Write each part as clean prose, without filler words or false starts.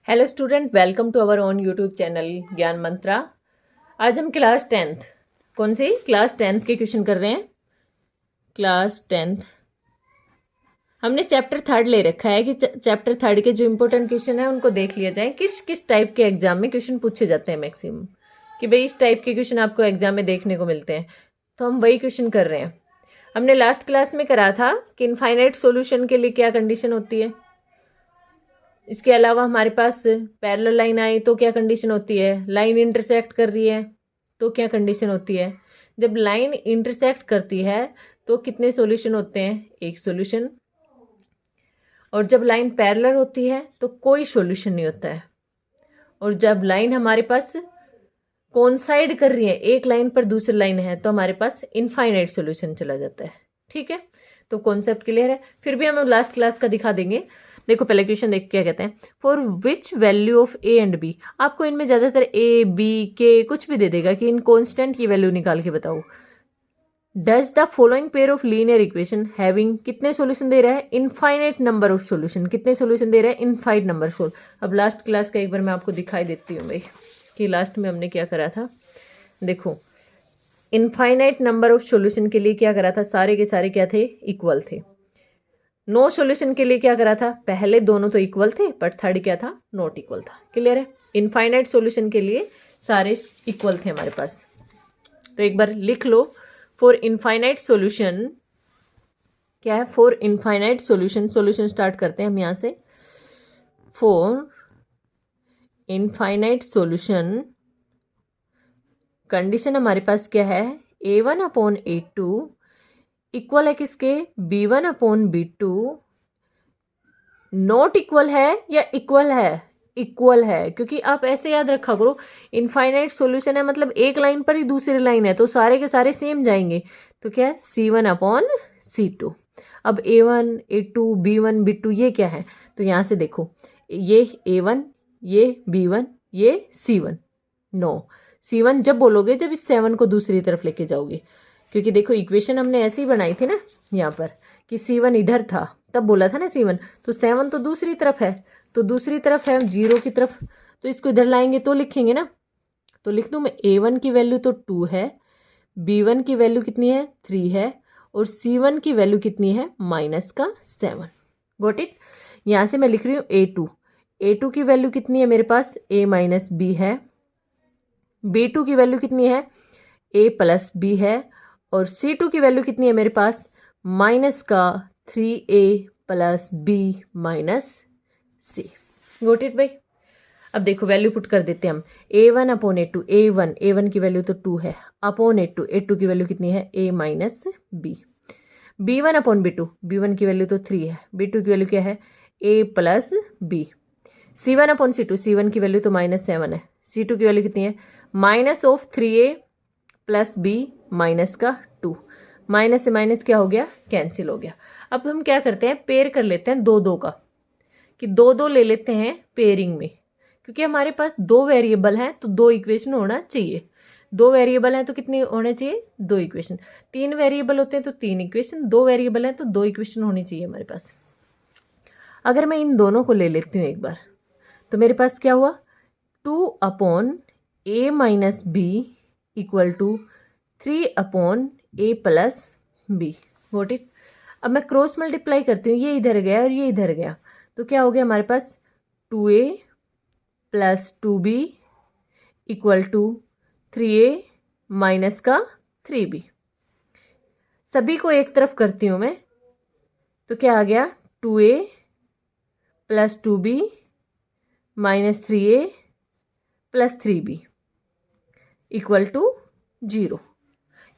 Hello student, welcome to our own YouTube channel Gyan Mantra. आज हम class 10th कौन सी class 10th के क्वेश्चन कर रहे हैं। क्लास 10th हमने चैप्टर 3 ले रखा है कि चैप्टर 3 के जो इंपॉर्टेंट क्वेश्चन है उनको देख लिया जाए। किस किस टाइप के एग्जाम में क्वेश्चन पूछे जाते हैं मैक्सिमम, कि भाई इस टाइप के क्वेश्चन आपको एग्जाम में देखने को मिलते हैं, तो हम वही क्वेश्चन कर रहे हैं। हमने लास्ट क्लास में करा था कि इनफाइनाइट सोल्यूशन के लिए क्या कंडीशन होती है। इसके अलावा हमारे पास पैरेलल लाइन आई तो क्या कंडीशन होती है, लाइन इंटरसेक्ट कर रही है तो क्या कंडीशन होती है। जब लाइन इंटरसेक्ट करती है तो कितने सॉल्यूशन होते हैं, एक सॉल्यूशन। और जब लाइन पैरेलल होती है तो कोई सॉल्यूशन नहीं होता है। और जब लाइन हमारे पास कोइंसाइड कर रही है, एक लाइन पर दूसरी लाइन है, तो हमारे पास इनफाइनाइट सॉल्यूशन चला जाता है। ठीक है, तो कॉन्सेप्ट क्लियर है। फिर भी हम लास्ट क्लास का दिखा देंगे। देखो पहले क्वेश्चन देख क्या कहते हैं। For which value of a and b, आपको इनमें ज़्यादातर ए बी के कुछ भी दे देगा कि इन कॉन्स्टेंट की वैल्यू निकाल के बताओ। Does the following pair of linear equation having, कितने सॉल्यूशन दे रहा है, इनफाइनाइट नंबर ऑफ सॉल्यूशन, कितने सॉल्यूशन दे रहा है, इनफाइनाइट नंबर सोल। अब लास्ट क्लास का एक बार मैं आपको दिखाई देती हूँ भाई कि लास्ट में हमने क्या करा था। देखो इनफाइनाइट नंबर ऑफ सॉल्यूशन के लिए क्या करा था, सारे के सारे क्या थे, इक्वल थे। नो सॉल्यूशन के लिए क्या करा था, पहले दोनों तो इक्वल थे बट थर्ड क्या था, नॉट इक्वल था। क्लियर है। इनफाइनाइट सॉल्यूशन के लिए सारे इक्वल थे हमारे पास। तो एक बार लिख लो, फॉर इनफाइनाइट सॉल्यूशन क्या है, for infinite solution, solution start करते हैं हम यहाँ से। फॉर इनफाइनाइट सॉल्यूशन कंडीशन हमारे पास क्या है, a1/a2 इक्वल है किसके, b1/b2। नॉट इक्वल है या इक्वल है, इक्वल है। क्योंकि आप ऐसे याद रखा करो, इनफाइनाइट सॉल्यूशन है मतलब एक लाइन पर ही दूसरी लाइन है तो सारे के सारे सेम जाएंगे। तो क्या है, c1/c2। अब a1 a2 b1 b2 ये क्या है, तो यहाँ से देखो ये a1 ये b1 ये c1। नो, c1 जब बोलोगे जब इस 7 को दूसरी तरफ लेके जाओगे। क्योंकि देखो इक्वेशन हमने ऐसे ही बनाई थी ना यहाँ पर कि c1 इधर था तब बोला था ना c1, तो 7 तो दूसरी तरफ है, तो दूसरी तरफ है 0 की तरफ, तो इसको इधर लाएंगे तो लिखेंगे ना। तो लिख दूँ मैं, a1 की वैल्यू तो 2 है, b1 की वैल्यू कितनी है, 3 है, और c1 की वैल्यू कितनी है, -7। Got it. यहाँ से मैं लिख रही हूँ a2, a2 की वैल्यू कितनी है मेरे पास, a-b है। b2 की वैल्यू कितनी है, a+b है। और c2 की वैल्यू कितनी है मेरे पास, -3a+b-c। गॉट इट भाई। अब देखो वैल्यू पुट कर देते हैं हम, a1/a2, a1 की वैल्यू तो 2 है, अपॉन a2 की वैल्यू कितनी है, a-b। b1/b2, b1 की वैल्यू तो 3 है, b2 की वैल्यू क्या है, a+b। c1/c2, c1 की वैल्यू तो -7 है, c2 की वैल्यू कितनी है, -3a+b-2। माइनस से माइनस क्या हो गया, कैंसिल हो गया। अब हम क्या करते हैं, पेयर कर लेते हैं 2-2 का, कि 2-2 ले लेते हैं पेयरिंग में। क्योंकि हमारे पास 2 वेरिएबल हैं तो 2 इक्वेशन होना चाहिए। 2 वेरिएबल हैं तो कितनी होने चाहिए, 2 इक्वेशन। 3 वेरिएबल होते हैं तो 3 इक्वेशन, 2 वेरिएबल हैं तो 2 इक्वेशन होनी चाहिए हमारे पास। अगर मैं इन दोनों को ले लेती हूँ एक बार, तो मेरे पास क्या हुआ, 2/a-b equal to 3/a+b। Got it. अब मैं क्रॉस मल्टीप्लाई करती हूँ, ये इधर गया और ये इधर गया, तो क्या हो गया हमारे पास, 2a+2b इक्वल टू 3a-3b। सभी को एक तरफ करती हूँ मैं, तो क्या आ गया, 2a+2b -3a+3b इक्वल टू 0।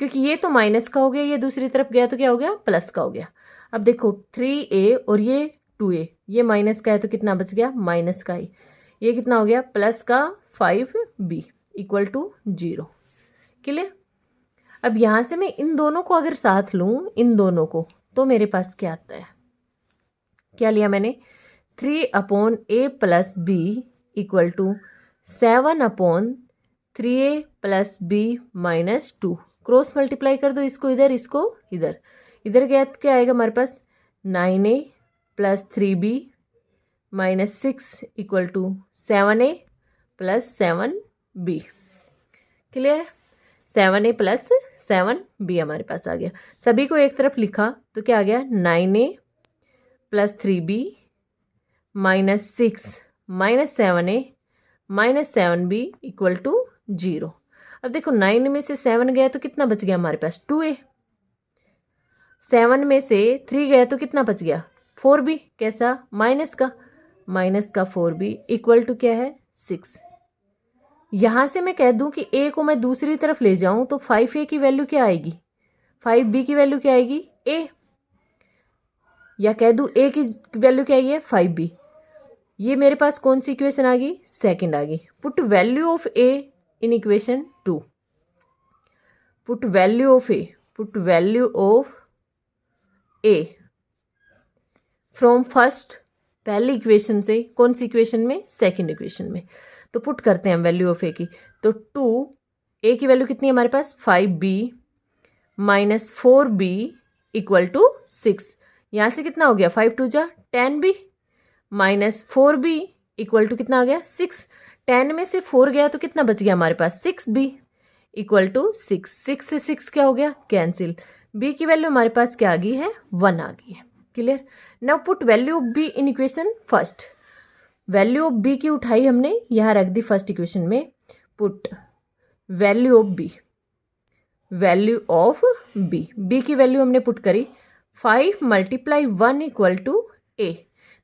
क्योंकि ये तो माइनस का हो गया, ये दूसरी तरफ गया तो क्या हो गया, प्लस का हो गया। अब देखो 3a और ये 2a, ये माइनस का है तो कितना बच गया, माइनस का ही। ये कितना हो गया, प्लस का 5b इक्वल टू 0। क्लियर। अब यहाँ से मैं इन दोनों को अगर साथ लूँ, इन दोनों को, तो मेरे पास क्या आता है, क्या लिया मैंने, 3/a+b equal to 7/3a+b-2। Cross multiply कर दो, इसको इधर इसको इधर, इधर गया तो क्या आएगा हमारे पास, 9a+3b -6 equal to 7a plus 7b। Clear है? 7a प्लस 7b हमारे पास आ गया। सभी को एक तरफ लिखा तो क्या आ गया, 9a plus 3b -6 -7a -7b equal to 0। अब देखो 9 में से 7 गया तो कितना बच गया हमारे पास, 2a। 7 में से 3 गया तो कितना बच गया, 4b। कैसा, माइनस का 4b इक्वल टू क्या है, 6। यहाँ से मैं कह दूं कि a को मैं दूसरी तरफ ले जाऊं तो 5a की वैल्यू क्या आएगी, 5b की वैल्यू क्या आएगी, a। या कह दूं a की वैल्यू क्या आई है, 5b। ये मेरे पास कौन सी इक्वेशन आ गई, सेकंड आ गई। Put value of a in equation 2। Put value of a from first, पहली इक्वेशन से, कौन सी इक्वेशन में, सेकंड इक्वेशन में। तो पुट करते हैं वैल्यू ऑफ a की। तो 2a की वैल्यू कितनी है हमारे पास, 5b minus 4b equal to 6। यहाँ से कितना हो गया, 5 2 जा 10b minus 4b equal to कितना आ गया, 6। 10 में से 4 गया तो कितना बच गया हमारे पास, 6b इक्वल टू 6। 6 से 6 क्या हो गया, कैंसिल। b की वैल्यू हमारे पास क्या आ गई है, 1 आ गई है। Clear? Now put value of b in equation first. Value of b की उठाई हमने, यहाँ रख दी फर्स्ट इक्वेशन में। Put value of b, b की वैल्यू हमने पुट करी 5 × 1 इक्वल टू a।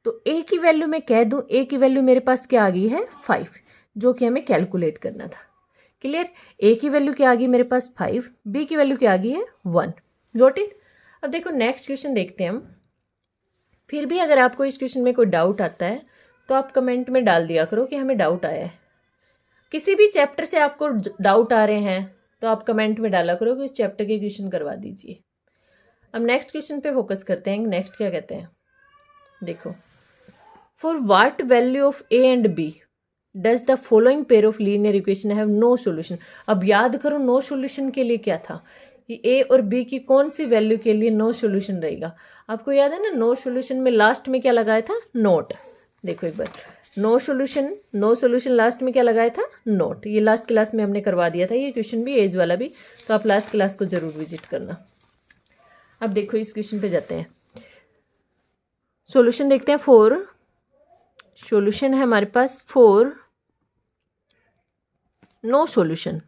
तो a की वैल्यू मैं कह दूं, a की वैल्यू मेरे पास क्या आ गई है, 5, जो कि हमें कैलकुलेट करना था। क्लियर? a की वैल्यू क्या आ गई मेरे पास, 5, b की वैल्यू क्या आ गई है, 1। Got it? अब देखो नेक्स्ट क्वेश्चन देखते हैं हम। फिर भी अगर आपको इस क्वेश्चन में कोई डाउट आता है तो आप कमेंट में डाल दिया करो कि हमें डाउट आया है। किसी भी चैप्टर से आपको डाउट आ रहे हैं तो आप कमेंट में डाला करो कि उस चैप्टर के क्वेश्चन करवा दीजिए। अब नेक्स्ट क्वेश्चन पे फोकस करते हैं। नेक्स्ट क्या कहते हैं, देखो, for what value of a and b does the following pair of linear equation have no solution. अब याद करो नो सॉल्यूशन के लिए क्या था, कि a और b की कौन सी वैल्यू के लिए नो सॉल्यूशन रहेगा। आपको याद है ना, नो सॉल्यूशन में लास्ट में क्या लगाया था, नोट। देखो एक बार, नो सॉल्यूशन लास्ट में क्या लगाया था, नोट। ये लास्ट क्लास में हमने करवा दिया था, ये क्वेश्चन भी एज वाला भी, तो आप लास्ट क्लास को जरूर विजिट करना। अब देखो इस क्वेश्चन पे जाते हैं, सॉल्यूशन देखते हैं। सॉल्यूशन है हमारे पास फॉर नो सॉल्यूशन।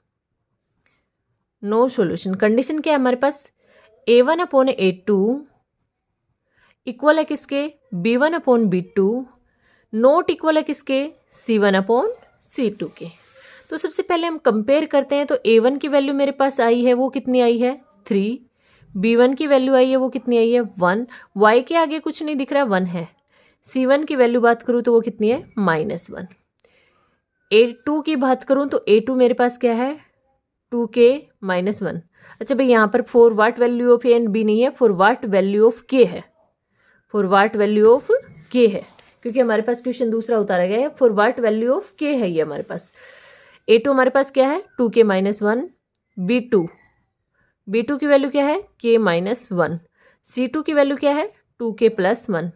कंडीशन क्या है हमारे पास, a1/a2 इक्वल है किसके, b1/b2 नोट इक्वल है किसके, c1/c2 के। तो सबसे पहले हम कंपेयर करते हैं। तो a1 की वैल्यू मेरे पास आई है, वो कितनी आई है, 3। b1 की वैल्यू आई है, वो कितनी आई है, 1। y के आगे कुछ नहीं दिख रहा, 1 है। c1 की वैल्यू बात करूँ तो वो कितनी है, -1। a2 की बात करूँ तो a2 मेरे पास क्या है, 2k -1। अच्छा भाई, यहाँ पर for what value of a and b नहीं है, for what value of k है, क्योंकि हमारे पास क्वेश्चन दूसरा उतारा गया है। For what value of k है ये हमारे पास। a2 हमारे पास क्या है, 2k -1। b2 की वैल्यू क्या है, k -1। c2 की वैल्यू क्या है, 2k + 1।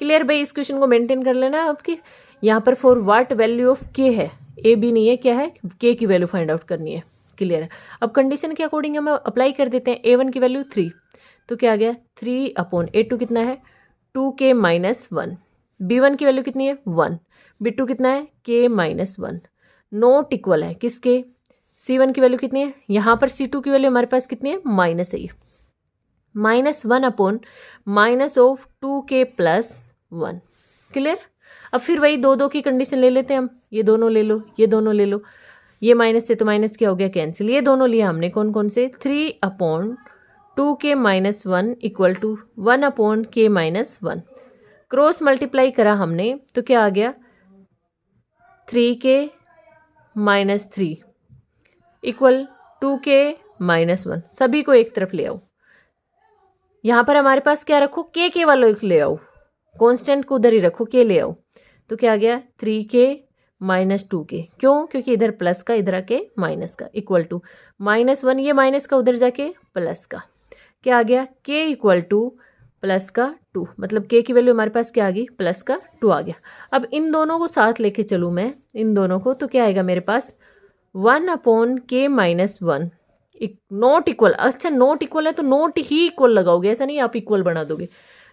क्लियर भाई? इस क्वेश्चन को मेंटेन कर लेना आपके। यहाँ पर for what value of k है, a b नहीं है, क्या है, k की वैल्यू फाइंड आउट करनी है। क्लियर है? अब कंडीशन के अकॉर्डिंग हम अप्लाई कर देते हैं। a1 की वैल्यू 3, तो क्या आ गया, 3/a2 कितना है, 2k -1। b1 की वैल्यू कितनी है, 1। b2 कितना है, k -1। नोट इक्वल है किसके, c1 की वैल्यू कितनी है, यहाँ पर c2 की वैल्यू हमारे पास कितनी है, माइनस है, -1/-2k + 1। क्लियर? अब फिर वही दो की कंडीशन ले लेते हैं हम। ये दोनों ले लो, ये दोनों ले लो, ये माइनस से तो माइनस क्या हो गया, कैंसिल। ये दोनों लिया हमने, कौन कौन से, 3/2k - 1 equal to 1/k - 1। Cross multiply करा हमने तो क्या आ गया, 3k - 3 इक्वल 2k - 1। सभी को एक तरफ ले आओ। यहाँ पर हमारे पास क्या रखो, के वालों ले आओ, कांस्टेंट को उधर ही रखो, के ले आओ। तो क्या आ गया, 3k - 2k। क्यों? क्योंकि इधर प्लस का, इधर आके माइनस का, इक्वल टू -1, ये माइनस का उधर जाके प्लस का। क्या आ गया, k इक्वल टू प्लस का 2, मतलब k की वैल्यू हमारे पास क्या आ गई, प्लस का 2 आ गया। अब इन दोनों को साथ लेके चलूँ मैं, इन दोनों को, तो क्या आएगा मेरे पास 1/k-1 नॉट इक्वल। अच्छा नॉट इक्वल है तो नॉट ही इक्वल लगाओगे, ऐसा नहीं आप इक्वल बना दोगे।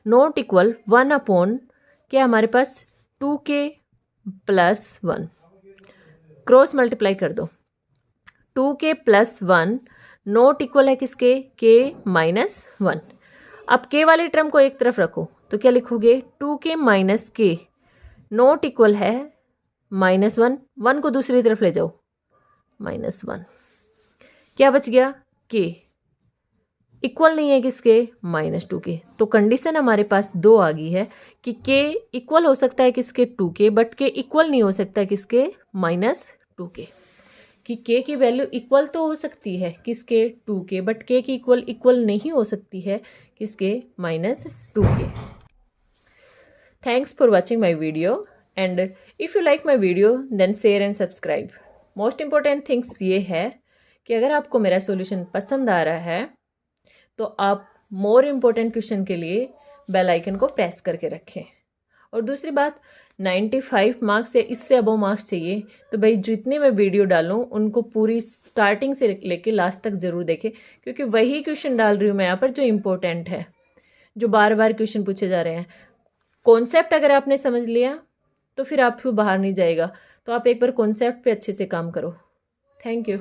नॉट इक्वल 1/ क्या हमारे पास 2k + 1, क्रॉस मल्टीप्लाई कर दो, 2k + 1 नॉट इक्वल है किसके, k - 1। अब k वाली टर्म को एक तरफ रखो तो क्या लिखोगे, 2k - k नॉट इक्वल है -1, 1 को दूसरी तरफ ले जाओ, -1, क्या बच गया, k इक्वल नहीं है किसके, -2k। तो कंडीशन हमारे पास 2 आ गई है कि k इक्वल हो सकता है किसके, 2k, बट k इक्वल नहीं हो सकता किसके, -2k। कि k की वैल्यू इक्वल तो हो सकती है किसके, 2k, बट k की इक्वल नहीं हो सकती है किसके, -2k। Thanks for watching my video and if you like my video then share and subscribe. Most important things ये है कि अगर आपको मेरा सॉल्यूशन पसंद आ रहा है तो आप मोर इम्पोर्टेंट क्वेश्चन के लिए बेल आइकन को प्रेस करके रखें। और दूसरी बात, 95 मार्क्स या इससे अबव मार्क्स चाहिए तो भाई जितने मैं वीडियो डालूँ उनको पूरी स्टार्टिंग से लेके लास्ट तक ज़रूर देखें, क्योंकि वही क्वेश्चन डाल रही हूँ मैं यहाँ पर जो इम्पोर्टेंट है, जो बार बार क्वेश्चन पूछे जा रहे हैं। कॉन्सेप्ट अगर आपने समझ लिया तो फिर आपको बाहर नहीं जाएगा, तो आप एक बार कॉन्सेप्ट पे अच्छे से काम करो। Thank you.